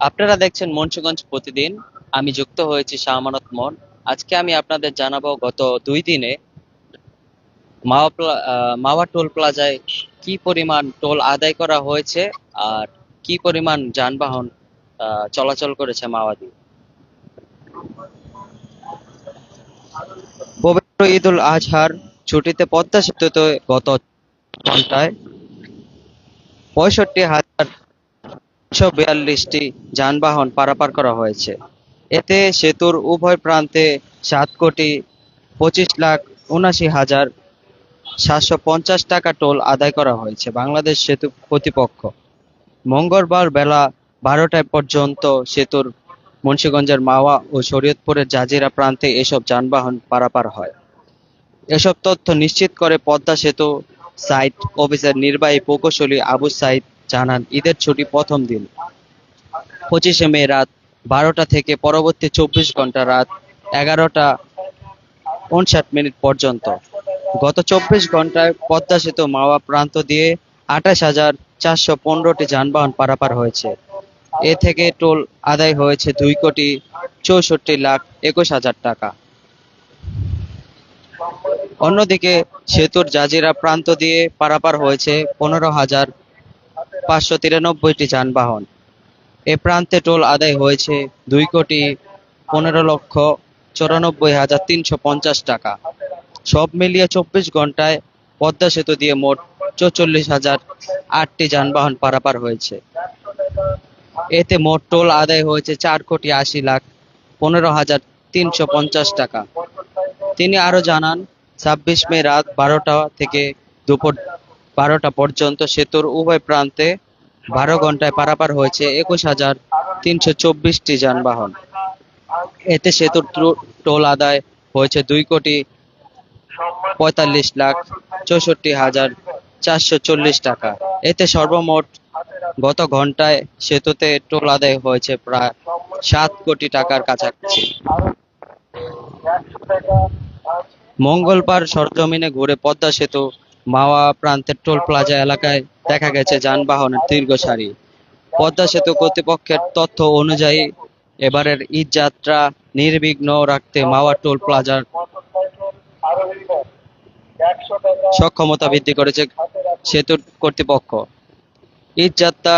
আপনারা দেখছেন মুন্সিগঞ্জ প্রতিদিন। আমি যুক্ত হয়েছি শাহ আমানত মন। আজকে আমি আপনাদের জানাবো গত 2 দিনে মাওয়া টোল প্লাজায় কি পরিমাণ টোল আদায় করা হয়েছে আর কি পরিমাণ যানবাহন চলাচল করেছে মাওয়া দিয়ে। পবিত্র ঈদ উল আজহার ছুটিতে পদ্মা সেতুতে গত ঘন্টায় 65,142টি যানবাহন পারাপার করা হয়েছে। এতে সেতুর উভয় প্রান্তে 7,79,৭50 টাকা টোল আদায় করা হয়েছে বাংলাদেশ সেতু কর্তৃপক্ষ। মঙ্গলবার বেলা 12টায় পর্যন্ত সেতুর মুন্সিগঞ্জের মাওয়া ও শরীয়তপুরের জাজিরা প্রান্তে এসব যানবাহন পারাপার হয়। এসব তথ্য নিশ্চিত করে পদ্মা সেতু সাইট অফিসের নির্বাহী প্রকৌশলী আবু সাইদ জানান, ঈদের ছুটি প্রথম দিন 25শে মে রাত 12টা থেকে পরবর্তী 24 ঘন্টা রাত 11টা 59 মিনিট পর্যন্ত গত 24 ঘন্টায় পদ্মা সেতু মাওয়া প্রান্ত দিয়ে 28,415টি যানবাহন পারাপার হয়েছে। এ থেকে টোল আদায় হয়েছে 2,64,21,000 টাকা। অন্যদিকে সেতুর জাজিরা প্রান্ত দিয়ে পারাপার হয়েছে 15,593টি যানবাহন। এ প্রান্তে টোল আদায় হয়েছে 2,15,94,350 টাকা। সব মিলিয়ে 24 ঘন্টায় পদ্মা সেতু দিয়ে মোট 44,008টি যানবাহন পারাপার হয়েছে। এতে মোট টোল আদায় হয়েছে 4,80,15,350 টাকা। তিনি আরো জানান, 26 মে রাত 12টা থেকে দুপুর 12টা পর্যন্ত সেতুর উভয় প্রান্তে 12 ঘন্টায় পারাপার হয়েছে 21,324টি যানবাহন। এতে সেতুর টোল আদায় হয়েছে 2,45,64,440 টাকা। এতে সর্বমোট গত ঘন্টায় সেতুতে টোল আদায় হয়েছে প্রায় 7 কোটি টাকার কাছাকাছি। মঙ্গলবার সরজমিনে ঘুরে পদ্মা সেতু মাওয়া প্রান্তের টোল প্লাজা এলাকায় দেখা গেছে যানবাহনের দীর্ঘ সারি। পদ্মা সেতু কর্তৃপক্ষের তথ্য অনুযায়ী এবারের ঈদ যাত্রা নির্বিঘ্ন রাখতে মাওয়া টোল প্লাজার সক্ষমতা বৃদ্ধি করেছে সেতুর কর্তৃপক্ষ। ঈদ যাত্রা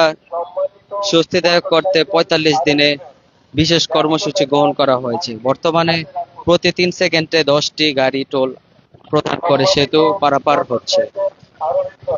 স্বস্তিদায়ক করতে 45 দিনে বিশেষ কর্মসূচি গ্রহণ করা হয়েছে। বর্তমানে প্রতি 3 সেকেন্ডে 10টি গাড়ি টোল প্রদান করে সেতু পারাপার হচ্ছে।